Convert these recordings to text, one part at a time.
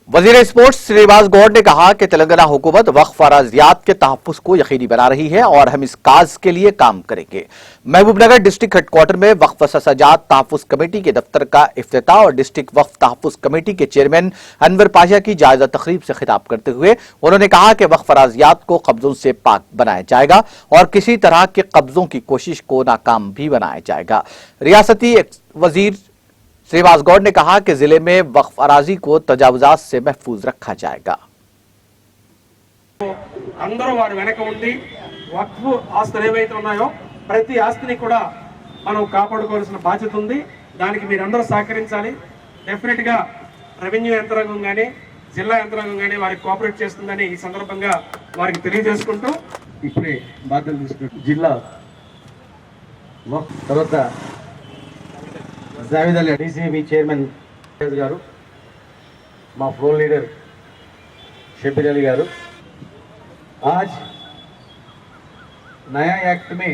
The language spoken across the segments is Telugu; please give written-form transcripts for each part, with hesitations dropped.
वजीर स्पोर्ट्स श्रीनिवास गौड़ ने कहा कि तेलंगाना हुकूमत वक्फ अराजियात के तहफ्फुज़ को यकीनी बना रही है और हम इस काज के लिए काम करेंगे। महबूबनगर डिस्ट्रिक्ट हेडक्वार्टर में वक्फ सजात तहफ्फुज़ कमेटी के दफ्तर का इफ्तिताह और डिस्ट्रिक्ट वक्फ तहफ्फुज़ कमेटी के चेयरमैन अनवर पाशा की जायजा तकरीब से खिताब करते हुए उन्होंने कहा कि वक्फ अराजियात को कब्जों से पाक बनाया जाएगा और किसी तरह के कब्जों की कोशिश को नाकाम भी बनाया जाएगा। रियासती वजीर श्रीनिवास गौड़ ने कहा कि जिले में वक्फ अराजी को तजावुजात से महफूज रखा जाएगा। అందరూ వారి వెనక ఉండి వక్ఫ్ ఆస్తులు ఏవైతే ఉన్నాయో ప్రతి ఆస్తిని కూడా మనం కాపాడుకోవాల్సిన బాధ్యత ఉంది। దానికి మీరందరూ సహకరించాలి। డెఫినెట్ గా రెవెన్యూ యంత్రాంగం గాని జిల్లా యంత్రాంగం గాని వారికి కోఆపరేట్ చేస్తుందని ఈ సందర్భంగా వారికి తెలియజేసుకుంటూ ఇప్పుడే బాధ్యతలు తీసుకుంటూ జిల్లా వక్ఫ్ తర్వాత जावेद अली डीसीबी चेयरमैन गारू मा फ्लोर लीडर शबीर अली गारू आज नया एक्ट में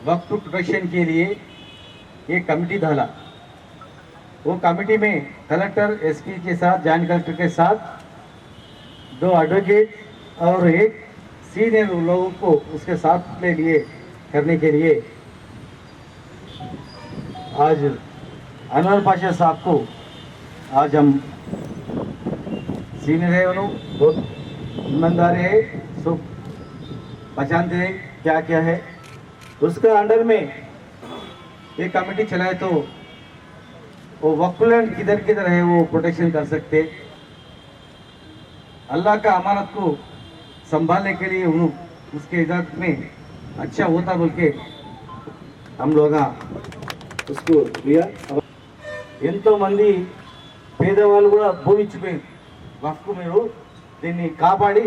वक्फ प्रोटेक्शन के लिए एक कमेटी डाला। वो कमेटी में कलेक्टर एसपी के साथ जॉइंट कलेक्टर के साथ 2 एडवोकेट और एक सीनियर लोगों को उसके साथ ले लिए करने के लिए आज अनवर पाशा साहब को आज हम सीनियर है उन्होंने बहुत ईमानदार है, सब पहचानते हैं क्या क्या है। उसका अंडर में एक कमेटी चलाए तो वो वक्फ लैंड किधर किधर है वो प्रोटेक्शन कर सकते। अल्लाह का अमानत को संभालने के लिए उन्होंने उसके इजाजत में अच्छा होता बोल के हम लोग उसको लिया। ఎంతో మంది పేదవాళ్ళు కూడా భూమి ఇచ్చిపోయింది వక్ఫ్ మీరు దీన్ని కాపాడి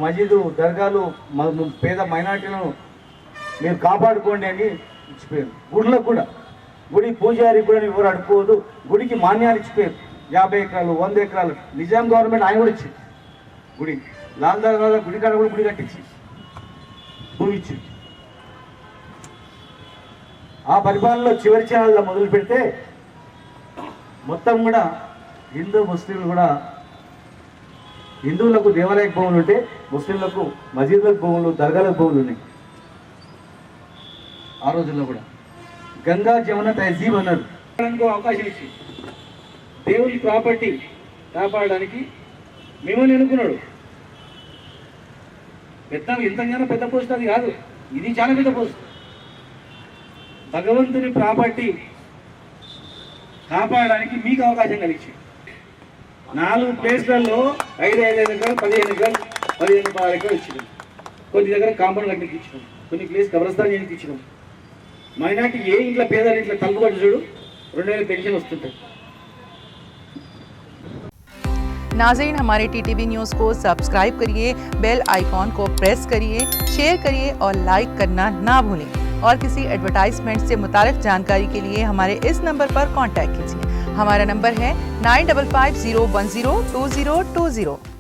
మసీదు దర్గాలు పేద మైనారిటీలను మీరు కాపాడుకోండి అని ఇచ్చిపోయారు। గుడిలకు కూడా గుడి పూజారి కూడా ఎవరు అడుకోవద్దు, గుడికి మాన్యాలు ఇచ్చిపోయారు। 50 ఎకరాలు 100 ఎకరాలు నిజాం గవర్నమెంట్ ఆయన కూడా ఇచ్చింది గుడి లాల్ దర్గా గుడి కాడ కూడా గుడి కట్టించి భూమి ఇచ్చింది। ఆ పరిపాలనలో చివరి ఛానల్లో మొదలు పెడితే మొత్తం కూడా హిందూ ముస్లింలు కూడా హిందువులకు దేవాలయ భూములు ఉంటే ముస్లింలకు మసీదులకు భూములు దర్గాలకు భూములు ఉన్నాయి। ఆ రోజుల్లో కూడా గంగా జమున తహజీబ్ అన్నారు అవకాశం ఇచ్చి దేవుని ప్రాపర్టీ కాపాడడానికి మిమ్మల్ని ఎన్నుకున్నాడు। పెద్ద ఇంతగానో పెద్ద పోస్ట్ అది కాదు, ఇది చాలా పెద్ద పోస్ట్। భగవంతుని ప్రాపర్టీ కాపాడడానికి మీకు అవకాశం కలిగించి 4 ప్లేస్లలో 5 ఎకరాలు 15 ఎకరాలు 15 ఎకరాలు ఇచ్చినాం। కొన్ని దగ్గర కాంపౌండ్ కట్టికి ఇచ్చినాం, కొన్ని ప్లేస్ కబ్రస్థాన్ చేయడానికి ఇచ్చినాం। మైనార్టీ ఏ ఇంట్లో పేదలు ఇంట్లో తలుపుబడి చూడు 2000 పెన్షన్ వస్తుంటాయి। नाज़रीन, हमारे टीटीवी न्यूज़ को सब्सक्राइब करिए, बेल आइकॉन को प्रेस करिए, शेयर करिए और लाइक करना ना भूलें। और किसी एडवर्टाइजमेंट से मुताल्लिक़ जानकारी के लिए हमारे इस नंबर पर कांटेक्ट कीजिए। हमारा नंबर है 9550102020।